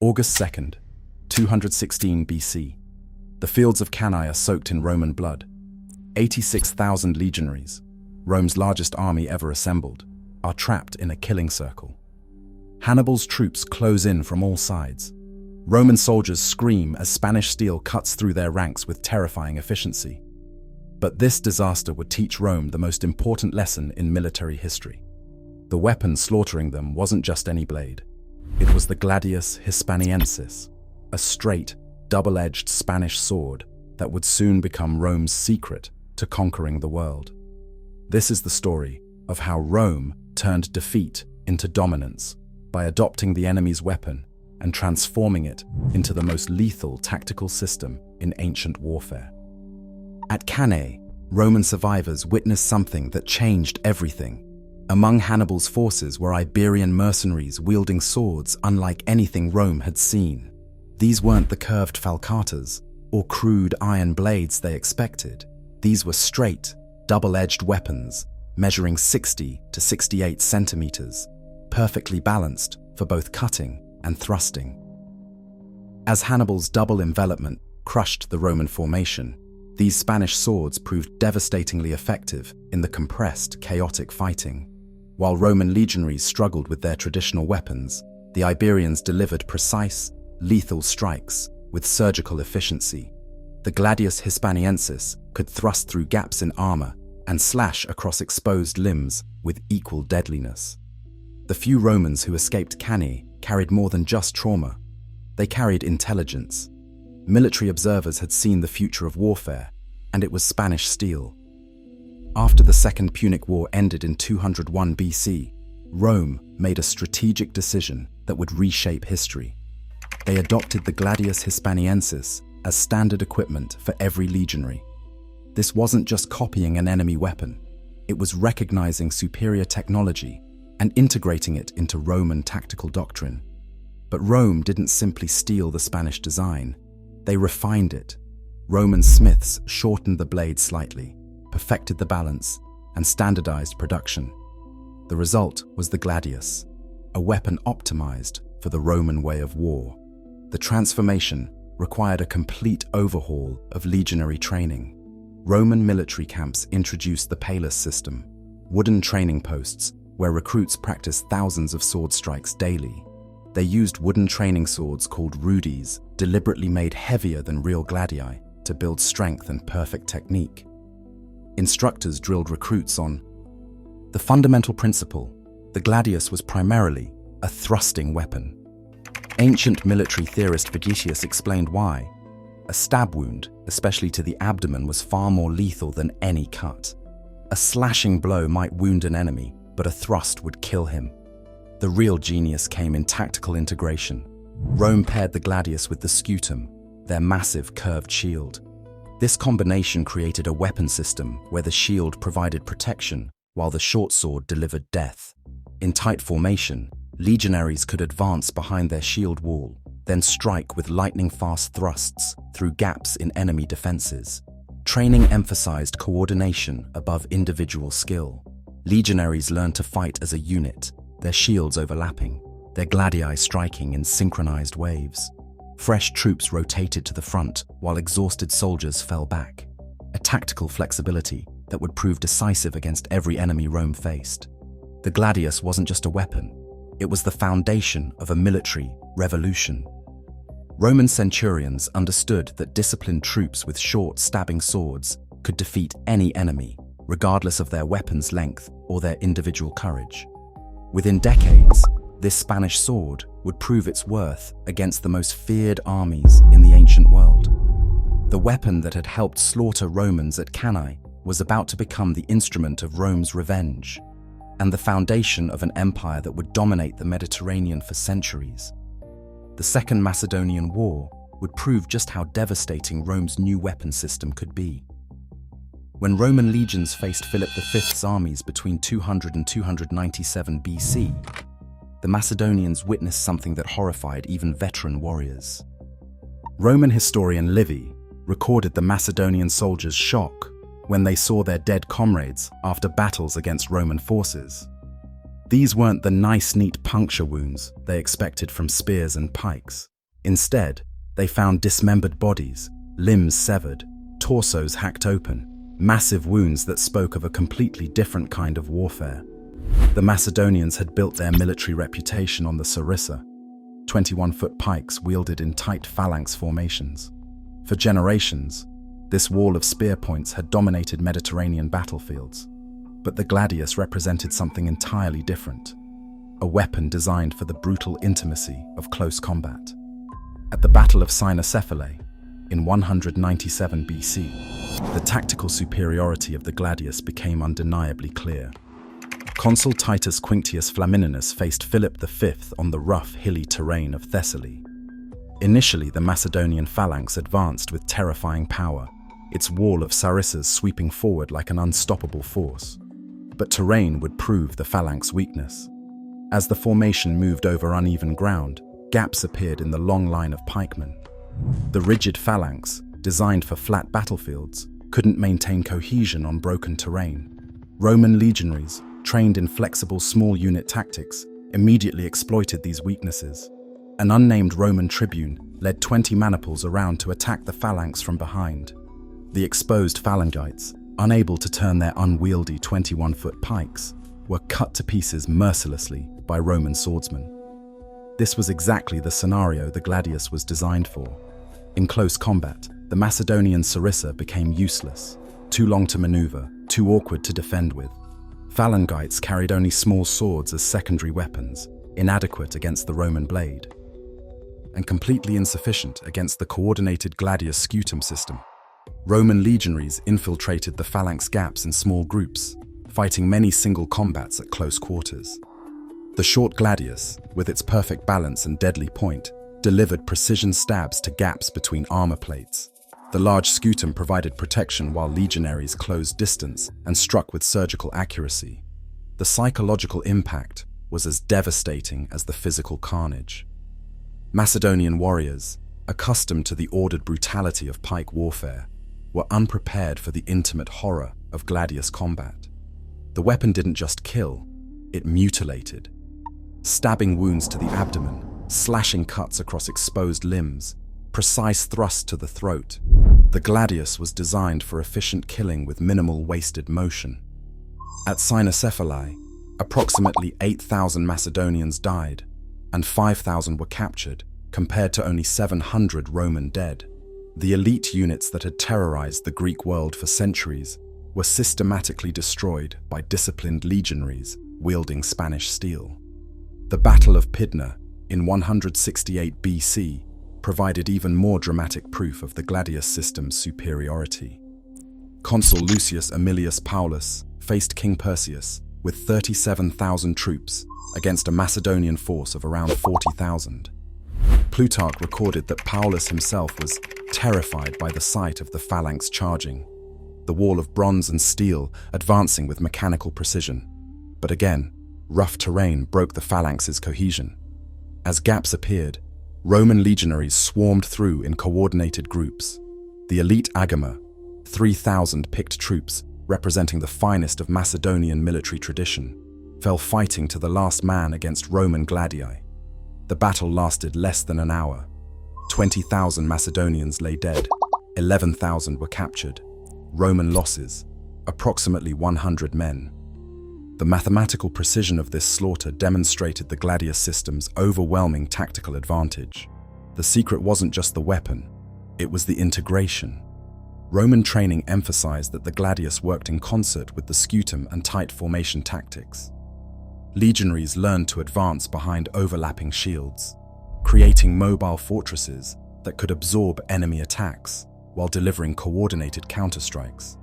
August 2nd, 216 BC. The fields of Cannae are soaked in Roman blood. 86,000 legionaries, Rome's largest army ever assembled, are trapped in a killing circle. Hannibal's troops close in from all sides. Roman soldiers scream as Spanish steel cuts through their ranks with terrifying efficiency. But this disaster would teach Rome the most important lesson in military history. The weapon slaughtering them wasn't just any blade. It was the Gladius Hispaniensis, a straight, double-edged Spanish sword that would soon become Rome's secret to conquering the world. This is the story of how Rome turned defeat into dominance by adopting the enemy's weapon and transforming it into the most lethal tactical system in ancient warfare. At Cannae, Roman survivors witnessed something that changed everything. Among Hannibal's forces were Iberian mercenaries wielding swords unlike anything Rome had seen. These weren't the curved falcatas or crude iron blades they expected. These were straight, double-edged weapons, measuring 60 to 68 centimeters, perfectly balanced for both cutting and thrusting. As Hannibal's double envelopment crushed the Roman formation, these Spanish swords proved devastatingly effective in the compressed, chaotic fighting. While Roman legionaries struggled with their traditional weapons, the Iberians delivered precise, lethal strikes with surgical efficiency. The Gladius Hispaniensis could thrust through gaps in armor and slash across exposed limbs with equal deadliness. The few Romans who escaped Cannae carried more than just trauma. They carried intelligence. Military observers had seen the future of warfare, and it was Spanish steel. After the Second Punic War ended in 201 BC, Rome made a strategic decision that would reshape history. They adopted the Gladius Hispaniensis as standard equipment for every legionary. This wasn't just copying an enemy weapon, it was recognizing superior technology and integrating it into Roman tactical doctrine. But Rome didn't simply steal the Spanish design, they refined it. Roman smiths shortened the blade slightly, perfected the balance, and standardized production. The result was the Gladius, a weapon optimized for the Roman way of war. The transformation required a complete overhaul of legionary training. Roman military camps introduced the phalanx system, wooden training posts where recruits practiced thousands of sword strikes daily. They used wooden training swords called rudes, deliberately made heavier than real gladii, to build strength and perfect technique. Instructors drilled recruits on the fundamental principle. The gladius was primarily a thrusting weapon. Ancient military theorist Vercingetorix explained why. A stab wound, especially to the abdomen, was far more lethal than any cut. A slashing blow might wound an enemy, but a thrust would kill him. The real genius came in tactical integration. Rome paired the gladius with the scutum, their massive curved shield. This combination created a weapon system where the shield provided protection while the short sword delivered death. In tight formation, legionaries could advance behind their shield wall, then strike with lightning-fast thrusts through gaps in enemy defenses. Training emphasized coordination above individual skill. Legionaries learned to fight as a unit, their shields overlapping, their gladii striking in synchronized waves. Fresh troops rotated to the front while exhausted soldiers fell back. A tactical flexibility that would prove decisive against every enemy Rome faced. The gladius wasn't just a weapon, it was the foundation of a military revolution. Roman centurions understood that disciplined troops with short, stabbing swords could defeat any enemy, regardless of their weapon's length or their individual courage. Within decades, this Spanish sword would prove its worth against the most feared armies in the ancient world. The weapon that had helped slaughter Romans at Cannae was about to become the instrument of Rome's revenge, and the foundation of an empire that would dominate the Mediterranean for centuries. The Second Macedonian War would prove just how devastating Rome's new weapon system could be. When Roman legions faced Philip V's armies between 200 and 297 BC, the Macedonians witnessed something that horrified even veteran warriors. Roman historian Livy recorded the Macedonian soldiers' shock when they saw their dead comrades after battles against Roman forces. These weren't the nice, neat puncture wounds they expected from spears and pikes. Instead, they found dismembered bodies, limbs severed, torsos hacked open, massive wounds that spoke of a completely different kind of warfare. The Macedonians had built their military reputation on the sarissa, 21-foot pikes wielded in tight phalanx formations. For generations, this wall of spear points had dominated Mediterranean battlefields. But the gladius represented something entirely different, a weapon designed for the brutal intimacy of close combat. At the Battle of Cynocephalae, in 197 BC, the tactical superiority of the gladius became undeniably clear. Consul Titus Quinctius Flamininus faced Philip V on the rough, hilly terrain of Thessaly. Initially, the Macedonian phalanx advanced with terrifying power, its wall of sarissas sweeping forward like an unstoppable force. But terrain would prove the phalanx weakness. As the formation moved over uneven ground, gaps appeared in the long line of pikemen. The rigid phalanx, designed for flat battlefields, couldn't maintain cohesion on broken terrain. Roman legionaries, trained in flexible small unit tactics, immediately exploited these weaknesses. An unnamed Roman tribune led 20 maniples around to attack the phalanx from behind. The exposed phalangites, unable to turn their unwieldy 21-foot pikes, were cut to pieces mercilessly by Roman swordsmen. This was exactly the scenario the gladius was designed for. In close combat, the Macedonian sarissa became useless, too long to maneuver, too awkward to defend with. Phalangites carried only small swords as secondary weapons, inadequate against the Roman blade, and completely insufficient against the coordinated gladius scutum system. Roman legionaries infiltrated the phalanx gaps in small groups, fighting many single combats at close quarters. The short gladius, with its perfect balance and deadly point, delivered precision stabs to gaps between armor plates. The large scutum provided protection while legionaries closed distance and struck with surgical accuracy. The psychological impact was as devastating as the physical carnage. Macedonian warriors, accustomed to the ordered brutality of pike warfare, were unprepared for the intimate horror of gladius combat. The weapon didn't just kill, it mutilated. Stabbing wounds to the abdomen, slashing cuts across exposed limbs, precise thrusts to the throat. The gladius was designed for efficient killing with minimal wasted motion. At Cynocephalae, approximately 8,000 Macedonians died, and 5,000 were captured, compared to only 700 Roman dead. The elite units that had terrorized the Greek world for centuries were systematically destroyed by disciplined legionaries wielding Spanish steel. The Battle of Pydna in 168 BC provided even more dramatic proof of the gladius system's superiority. Consul Lucius Aemilius Paulus faced King Perseus with 37,000 troops against a Macedonian force of around 40,000. Plutarch recorded that Paulus himself was terrified by the sight of the phalanx charging, the wall of bronze and steel advancing with mechanical precision. But again, rough terrain broke the phalanx's cohesion. As gaps appeared, Roman legionaries swarmed through in coordinated groups. The elite agama, 3,000 picked troops representing the finest of Macedonian military tradition, fell fighting to the last man against Roman gladii. The battle lasted less than an hour. 20,000 Macedonians lay dead, 11,000 were captured. Roman losses, approximately 100 men. The mathematical precision of this slaughter demonstrated the gladius system's overwhelming tactical advantage. The secret wasn't just the weapon, it was the integration. Roman training emphasized that the gladius worked in concert with the scutum and tight formation tactics. Legionaries learned to advance behind overlapping shields, creating mobile fortresses that could absorb enemy attacks while delivering coordinated counterstrikes.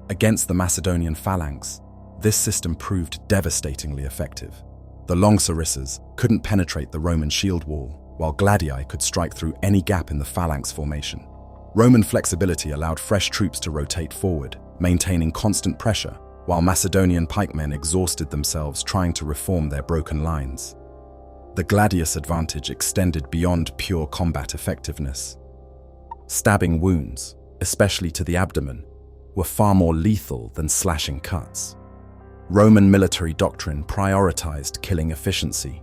Against the Macedonian phalanx, this system proved devastatingly effective. The long sarissas couldn't penetrate the Roman shield wall, while gladii could strike through any gap in the phalanx formation. Roman flexibility allowed fresh troops to rotate forward, maintaining constant pressure, while Macedonian pikemen exhausted themselves trying to reform their broken lines. The gladius advantage extended beyond pure combat effectiveness. Stabbing wounds, especially to the abdomen, were far more lethal than slashing cuts. Roman military doctrine prioritized killing efficiency.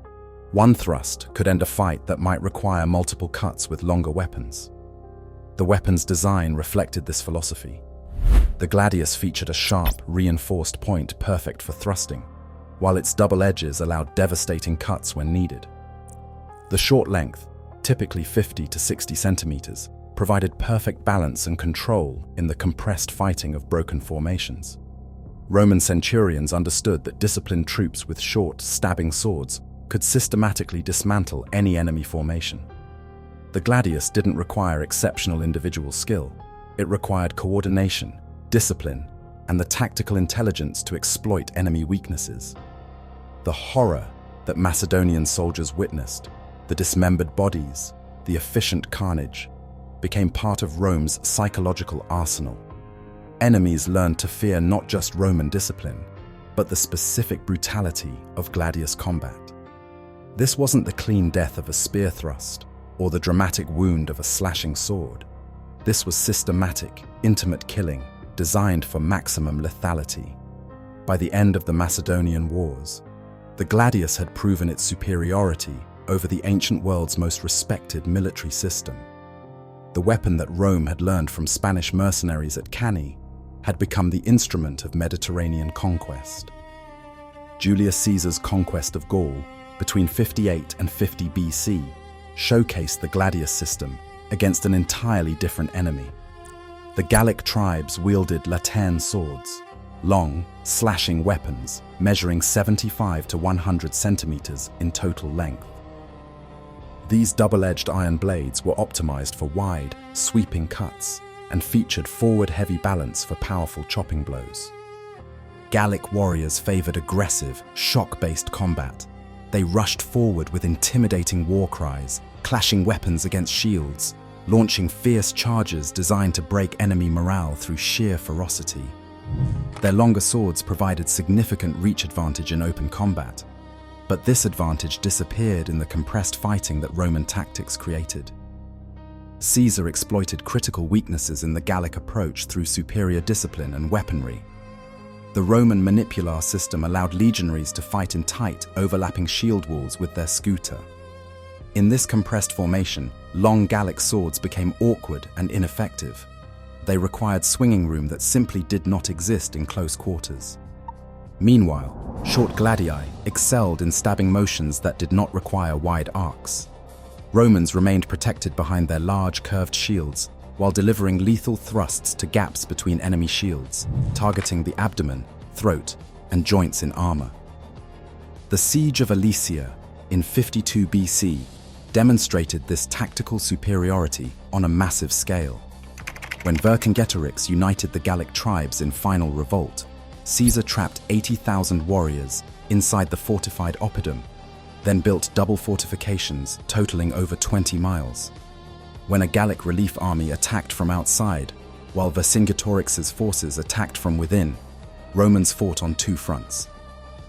One thrust could end a fight that might require multiple cuts with longer weapons. The weapon's design reflected this philosophy. The Gladius featured a sharp, reinforced point perfect for thrusting, while its double edges allowed devastating cuts when needed. The short length, typically 50 to 60 centimeters, provided perfect balance and control in the compressed fighting of broken formations. Roman centurions understood that disciplined troops with short, stabbing swords could systematically dismantle any enemy formation. The Gladius didn't require exceptional individual skill. It required coordination, discipline, and the tactical intelligence to exploit enemy weaknesses. The horror that Macedonian soldiers witnessed, the dismembered bodies, the efficient carnage, became part of Rome's psychological arsenal. Enemies learned to fear not just Roman discipline, but the specific brutality of gladius combat. This wasn't the clean death of a spear thrust or the dramatic wound of a slashing sword. This was systematic, intimate killing designed for maximum lethality. By the end of the Macedonian Wars, the gladius had proven its superiority over the ancient world's most respected military system. The weapon that Rome had learned from Spanish mercenaries at Cannae had become the instrument of Mediterranean conquest. Julius Caesar's conquest of Gaul between 58 and 50 BC showcased the gladius system against an entirely different enemy. The Gallic tribes wielded laterne swords, long, slashing weapons measuring 75 to 100 centimeters in total length. These double-edged iron blades were optimized for wide, sweeping cuts and featured forward-heavy balance for powerful chopping blows. Gallic warriors favored aggressive, shock-based combat. They rushed forward with intimidating war cries, clashing weapons against shields, launching fierce charges designed to break enemy morale through sheer ferocity. Their longer swords provided significant reach advantage in open combat, but this advantage disappeared in the compressed fighting that Roman tactics created. Caesar exploited critical weaknesses in the Gallic approach through superior discipline and weaponry. The Roman manipular system allowed legionaries to fight in tight, overlapping shield walls with their scuta. In this compressed formation, long Gallic swords became awkward and ineffective. They required swinging room that simply did not exist in close quarters. Meanwhile, short gladii excelled in stabbing motions that did not require wide arcs. Romans remained protected behind their large curved shields while delivering lethal thrusts to gaps between enemy shields, targeting the abdomen, throat, and joints in armor. The Siege of Alesia in 52 BC demonstrated this tactical superiority on a massive scale. When Vercingetorix united the Gallic tribes in final revolt, Caesar trapped 80,000 warriors inside the fortified oppidum, then built double fortifications totaling over 20 miles. When a Gallic relief army attacked from outside, while Vercingetorix's forces attacked from within, Romans fought on two fronts.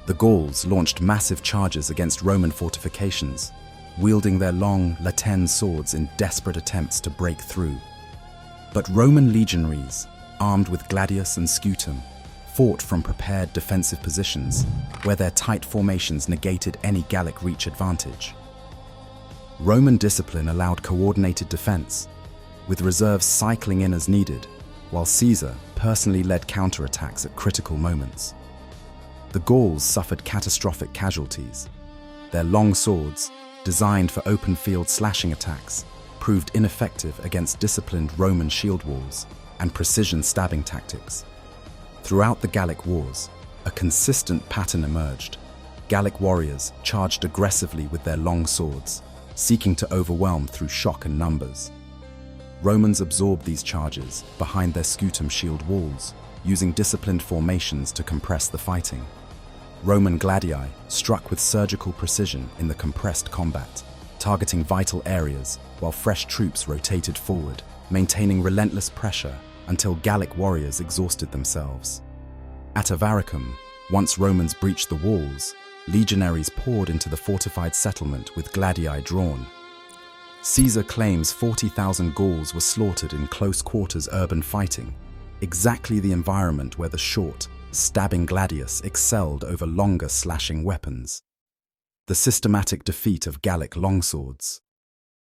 The Gauls launched massive charges against Roman fortifications, wielding their long, laterne swords in desperate attempts to break through. But Roman legionaries, armed with gladius and scutum, fought from prepared defensive positions where their tight formations negated any Gallic reach advantage. Roman discipline allowed coordinated defense, with reserves cycling in as needed, while Caesar personally led counterattacks at critical moments. The Gauls suffered catastrophic casualties. Their long swords, designed for open-field slashing attacks, proved ineffective against disciplined Roman shield walls and precision stabbing tactics. Throughout the Gallic Wars, a consistent pattern emerged. Gallic warriors charged aggressively with their long swords, seeking to overwhelm through shock and numbers. Romans absorbed these charges behind their scutum shield walls, using disciplined formations to compress the fighting. Roman gladii struck with surgical precision in the compressed combat, targeting vital areas while fresh troops rotated forward, maintaining relentless pressure until Gallic warriors exhausted themselves. At Avaricum, once Romans breached the walls, legionaries poured into the fortified settlement with gladii drawn. Caesar claims 40,000 Gauls were slaughtered in close-quarters urban fighting, exactly the environment where the short, Stabbing gladius excelled over longer slashing weapons. The systematic defeat of Gallic longswords.